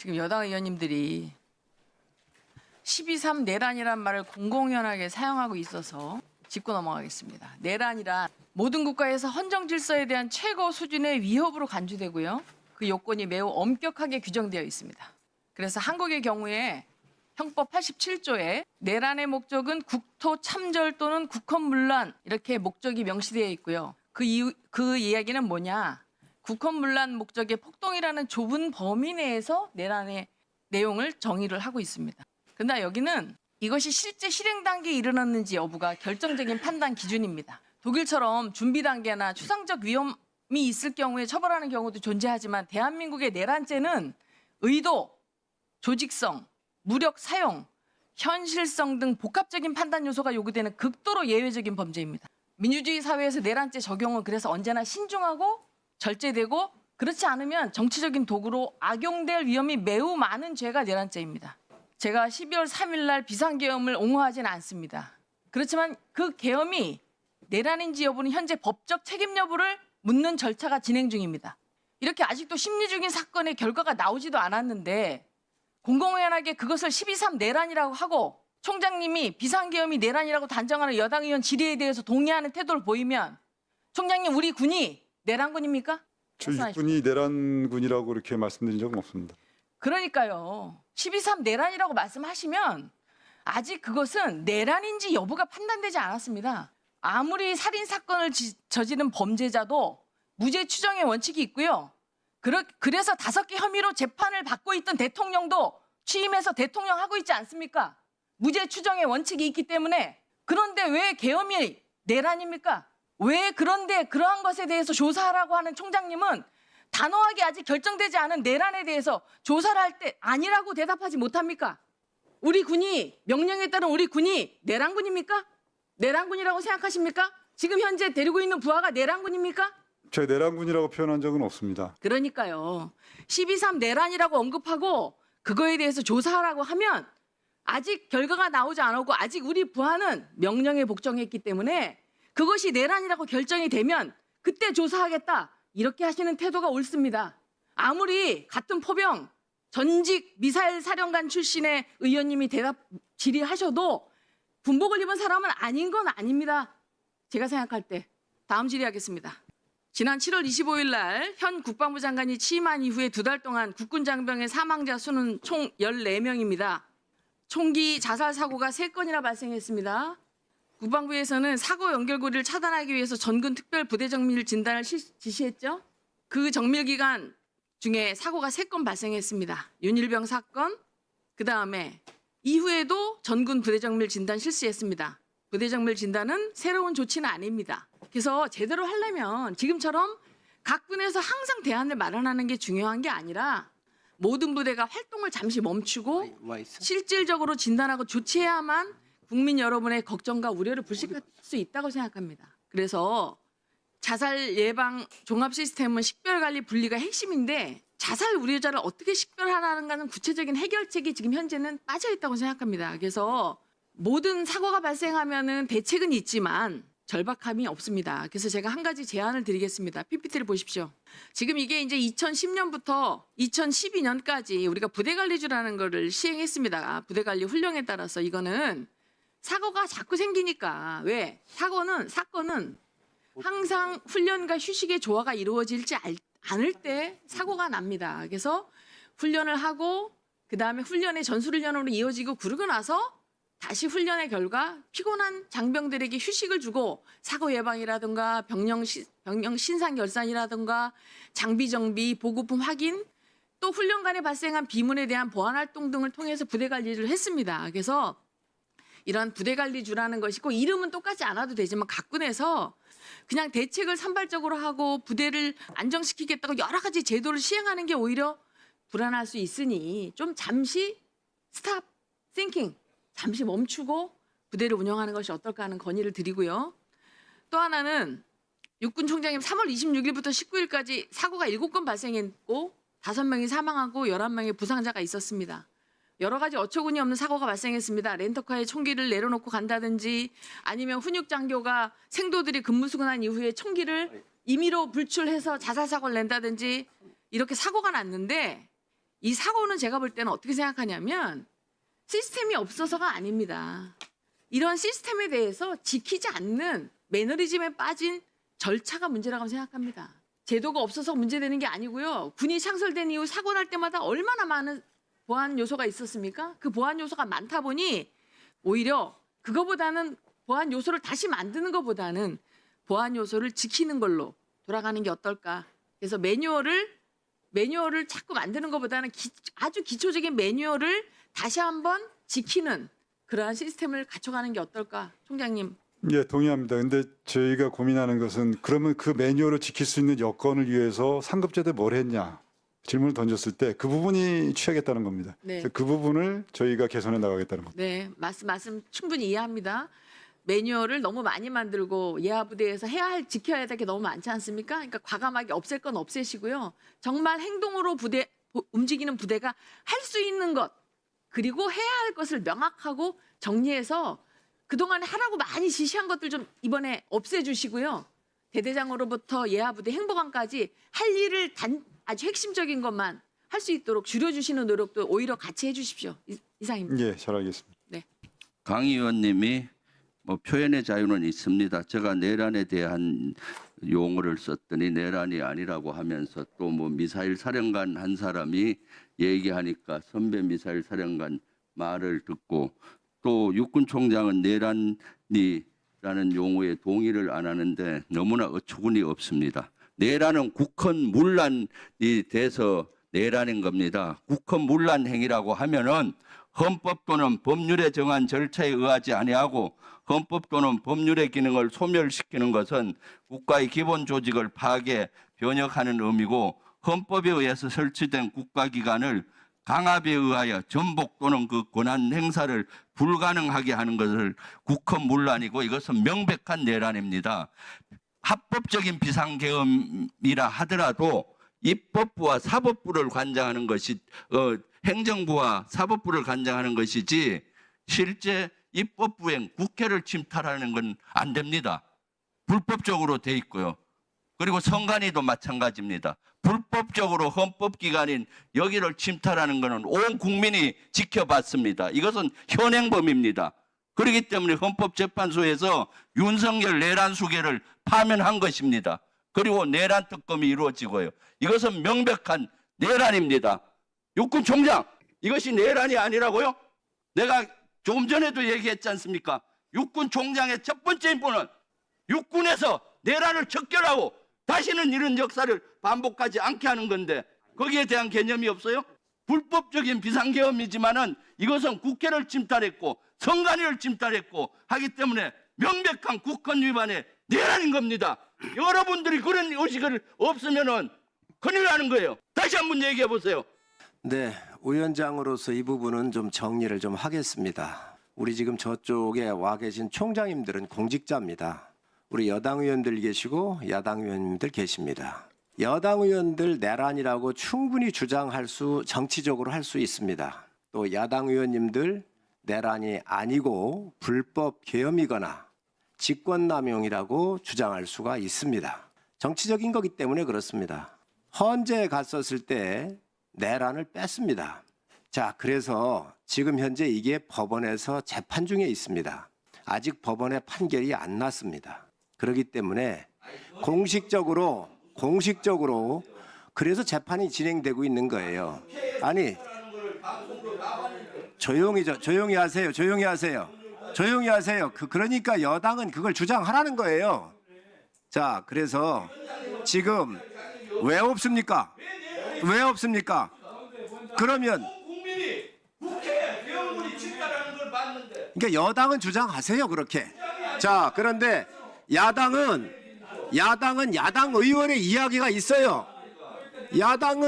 지금 여당 의원님들이 12.3 내란이란 말을 공공연하게 사용하고 있어서 짚고 넘어가겠습니다. 내란이란 모든 국가에서 헌정 질서에 대한 최고 수준의 위협으로 간주되고요. 그 요건이 매우 엄격하게 규정되어 있습니다. 그래서 한국의 경우에 형법 87조에 내란의 목적은 국토 참절 또는 국헌문란 이렇게 목적이 명시되어 있고요. 그 이야기는 뭐냐? 국헌문란 목적의 폭동이라는 좁은 범위 내에서 내란의 내용을 정의를 하고 있습니다. 그러나 여기는 이것이 실제 실행 단계에 이르렀는지 여부가 결정적인 판단 기준입니다. 독일처럼 준비 단계나 추상적 위험이 있을 경우에 처벌하는 경우도 존재하지만 대한민국의 내란죄는 의도, 조직성, 무력 사용, 현실성 등 복합적인 판단 요소가 요구되는 극도로 예외적인 범죄입니다. 민주주의 사회에서 내란죄 적용은 그래서 언제나 신중하고 절제되고 그렇지 않으면 정치적인 도구로 악용될 위험이 매우 많은 죄가 내란죄입니다. 제가 12월 3일 날 비상계엄을 옹호하지는 않습니다. 그렇지만 그 계엄이 내란인지 여부는 현재 법적 책임 여부를 묻는 절차가 진행 중입니다. 이렇게 아직도 심리 중인 사건의 결과가 나오지도 않았는데 공공연하게 그것을 12.3 내란이라고 하고 총장님이 비상계엄이 내란이라고 단정하는 여당 의원 질의에 대해서 동의하는 태도를 보이면 총장님 우리 군이 내란군입니까? 저희 육군이 내란군이라고 이렇게 말씀드린 적은 없습니다. 그러니까요. 12.3 내란이라고 말씀하시면 아직 그것은 내란인지 여부가 판단되지 않았습니다. 아무리 살인사건을 저지른 범죄자도 무죄 추정의 원칙이 있고요. 그래서 5개 혐의로 재판을 받고 있던 대통령도 취임해서 대통령 하고 있지 않습니까? 무죄 추정의 원칙이 있기 때문에 그런데 왜 계엄이 내란입니까? 왜 그런데 그러한 것에 대해서 조사하라고 하는 총장님은 단호하게 아직 결정되지 않은 내란에 대해서 조사를 할 때 아니라고 대답하지 못합니까? 우리 군이 명령에 따른 우리 군이 내란군입니까? 내란군이라고 생각하십니까? 지금 현재 데리고 있는 부하가 내란군입니까? 저희 내란군이라고 표현한 적은 없습니다. 그러니까요. 12.3 내란이라고 언급하고 그거에 대해서 조사하라고 하면 아직 결과가 나오지 않았고 아직 우리 부하는 명령에 복종했기 때문에 그것이 내란이라고 결정이 되면 그때 조사하겠다. 이렇게 하시는 태도가 옳습니다. 아무리 같은 포병 전직 미사일 사령관 출신의 의원님이 질의하셔도 군복을 입은 사람은 아닌 건 아닙니다. 제가 생각할 때. 다음 질의하겠습니다. 지난 7월 25일 날 현 국방부 장관이 취임한 이후에 2달 동안 국군 장병의 사망자 수는 총 14명입니다. 총기 자살 사고가 3건이나 발생했습니다. 국방부에서는 사고 연결고리를 차단하기 위해서 전군 특별 부대 정밀 진단을 지시했죠. 그 정밀 기간 중에 사고가 3건 발생했습니다. 윤일병 사건, 그다음에 이후에도 전군 부대 정밀 진단 실시했습니다. 부대 정밀 진단은 새로운 조치는 아닙니다. 그래서 제대로 하려면 지금처럼 각 군에서 항상 대안을 마련하는 게 중요한 게 아니라 모든 부대가 활동을 잠시 멈추고 실질적으로 진단하고 조치해야만 국민 여러분의 걱정과 우려를 불식할 수 있다고 생각합니다. 그래서 자살 예방 종합 시스템은 식별관리 분리가 핵심인데 자살 우려자를 어떻게 식별하라는가는 구체적인 해결책이 지금 현재는 빠져 있다고 생각합니다. 그래서 모든 사고가 발생하면은 대책은 있지만 절박함이 없습니다. 그래서 제가 한 가지 제안을 드리겠습니다. PPT를 보십시오. 지금 이게 이제 2010년부터 2012년까지 우리가 부대관리주라는 거를 시행했습니다. 부대관리 훈령에 따라서 이거는 사고가 자꾸 생기니까 왜? 사건은 항상 훈련과 휴식의 조화가 이루어지지 않을 때 사고가 납니다. 그래서 훈련을 하고 그다음에 훈련의 전술훈련으로 이어지고 그러고 나서 다시 훈련의 결과 피곤한 장병들에게 휴식을 주고 사고 예방이라든가 병영 신상 결산이라든가 장비 정비, 보급품 확인 또 훈련간에 발생한 비문에 대한 보안 활동 등을 통해서 부대 관리를 했습니다. 그래서 이런 부대 관리주라는 것이고 이름은 똑같지 않아도 되지만 각 군에서 그냥 대책을 산발적으로 하고 부대를 안정시키겠다고 여러 가지 제도를 시행하는 게 오히려 불안할 수 있으니 좀 잠시 스탑 싱킹 잠시 멈추고 부대를 운영하는 것이 어떨까 하는 건의를 드리고요. 또 하나는 육군 총장님 3월 26일부터 19일까지 사고가 7건 발생했고 5명이 사망하고 11명의 부상자가 있었습니다. 여러 가지 어처구니 없는 사고가 발생했습니다. 렌터카에 총기를 내려놓고 간다든지 아니면 훈육장교가 생도들이 근무 수근한 이후에 총기를 임의로 불출해서 자살 사고를 낸다든지 이렇게 사고가 났는데 이 사고는 제가 볼 때는 어떻게 생각하냐면 시스템이 없어서가 아닙니다. 이런 시스템에 대해서 지키지 않는 매너리즘에 빠진 절차가 문제라고 생각합니다. 제도가 없어서 문제되는 게 아니고요. 군이 창설된 이후 사고 날 때마다 얼마나 많은 보안 요소가 있었습니까? 그 보안 요소가 많다 보니 오히려 그거보다는 보안 요소를 다시 만드는 것보다는 보안 요소를 지키는 걸로 돌아가는 게 어떨까. 그래서 매뉴얼을 자꾸 만드는 것보다는 아주 기초적인 매뉴얼을 다시 한번 지키는 그러한 시스템을 갖춰가는 게 어떨까. 총장님. 예, 동의합니다. 근데 저희가 고민하는 것은 그러면 그 매뉴얼을 지킬 수 있는 여건을 위해서 상급제 때 뭘 했냐 질문을 던졌을 때 그 부분이 취하겠다는 겁니다. 네. 그래서 그 부분을 저희가 개선해 나가겠다는 겁니다. 네, 말씀 충분히 이해합니다. 매뉴얼을 너무 많이 만들고 예하부대에서 지켜야 될 게 너무 많지 않습니까? 그러니까 과감하게 없앨 건 없애시고요. 정말 행동으로 움직이는 부대가 할 수 있는 것 그리고 해야 할 것을 명확하고 정리해서 그동안에 하라고 많이 지시한 것들 좀 이번에 없애주시고요. 대대장으로부터 예하부대 행보관까지 할 일을 아주 핵심적인 것만 할 수 있도록 줄여주시는 노력도 오히려 같이 해주십시오. 이상입니다. 예, 잘 알겠습니다. 강 의원님이 뭐 표현의 자유는 있습니다. 제가 내란에 대한 용어를 썼더니 내란이 아니라고 하면서 또 뭐 미사일 사령관 한 사람이 얘기하니까 선배 미사일 사령관 말을 듣고 또 육군 총장은 내란이라는 용어에 동의를 안 하는데 너무나 어처구니 없습니다. 내란은 국헌문란이 돼서 내란인 겁니다. 국헌문란 행위라고 하면은 헌법 또는 법률에 정한 절차에 의하지 아니하고 헌법 또는 법률의 기능을 소멸시키는 것은 국가의 기본 조직을 파괴, 변혁하는 의미고 헌법에 의해서 설치된 국가기관을 강압에 의하여 전복 또는 그 권한 행사를 불가능하게 하는 것을 국헌문란이고 이것은 명백한 내란입니다. 합법적인 비상계엄이라 하더라도 입법부와 사법부를 관장하는 것이 행정부와 사법부를 관장하는 것이지 실제 입법부행 국회를 침탈하는 건 안 됩니다. 불법적으로 돼 있고요. 그리고 선관위도 마찬가지입니다. 불법적으로 헌법기관인 여기를 침탈하는 것은 온 국민이 지켜봤습니다. 이것은 현행범입니다. 그렇기 때문에 헌법재판소에서 윤석열 내란 수개를 파면한 것입니다. 그리고 내란 특검이 이루어지고요. 이것은 명백한 내란입니다. 육군 총장, 이것이 내란이 아니라고요? 내가 조금 전에도 얘기했지 않습니까? 육군 총장의 첫 번째 임무는 육군에서 내란을 척결하고 다시는 이런 역사를 반복하지 않게 하는 건데 거기에 대한 개념이 없어요? 불법적인 비상계엄이지만은 이것은 국회를 침탈했고 선관위를 침탈했고 하기 때문에 명백한 국헌 위반의 내란인 겁니다. 여러분들이 그런 의식을 없으면은 큰일 나는 거예요. 다시 한번 얘기해 보세요. 네, 위원장으로서 이 부분은 좀 정리를 좀 하겠습니다. 우리 지금 저쪽에 와 계신 총장님들은 공직자입니다. 우리 여당 의원들 계시고 야당 의원님들 계십니다. 여당 의원들 내란이라고 충분히 주장할 정치적으로 할 수 있습니다. 또 야당 의원님들 내란이 아니고 불법 계엄이거나 직권남용이라고 주장할 수가 있습니다. 정치적인 거기 때문에 그렇습니다. 헌재에 갔었을 때 내란을 뺐습니다. 자, 그래서 지금 현재 이게 법원에서 재판 중에 있습니다. 아직 법원의 판결이 안 났습니다. 그렇기 때문에 공식적으로 그래서 재판이 진행되고 있는 거예요. 아니, 조용히 하세요. 그러니까 여당은 그걸 주장하라는 거예요. 자, 그래서 지금 왜 없습니까? 그러면 그러니까 여당은 주장하세요, 그렇게. 자, 그런데 야당은 야당 의원의 이야기가 있어요. 야당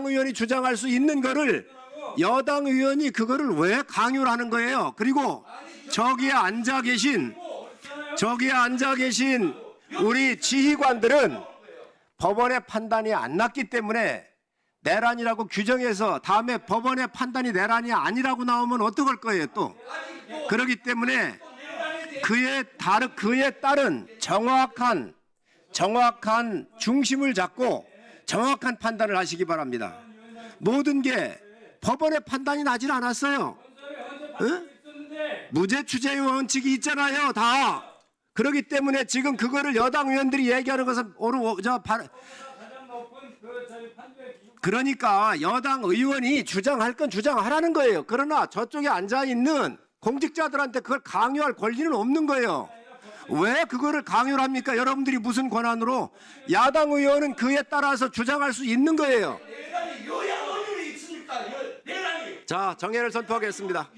의원이 주장할 수 있는 거를 여당 의원이 그거를 왜 강요를 하는 거예요? 그리고 저기에 앉아 계신 우리 지휘관들은 법원의 판단이 안 났기 때문에 내란이라고 규정해서 다음에 법원의 판단이 내란이 아니라고 나오면 어떡할 거예요, 또. 그렇기 때문에 그에 따른 정확한 중심을 잡고 정확한 판단을 하시기 바랍니다. 모든 게 법원의 판단이 나질 않았어요. 응? 무죄 추재의 원칙이 있잖아요, 다. 그렇기 때문에 지금 그거를 여당 의원들이 얘기하는 것은 그러니까 여당 의원이 주장할 건 주장하라는 거예요. 그러나 저쪽에 앉아 있는 공직자들한테 그걸 강요할 권리는 없는 거예요. 왜 그거를 강요를 합니까? 여러분들이 무슨 권한으로? 야당 의원은 그에 따라서 주장할 수 있는 거예요. 자, 정해를 선포하겠습니다.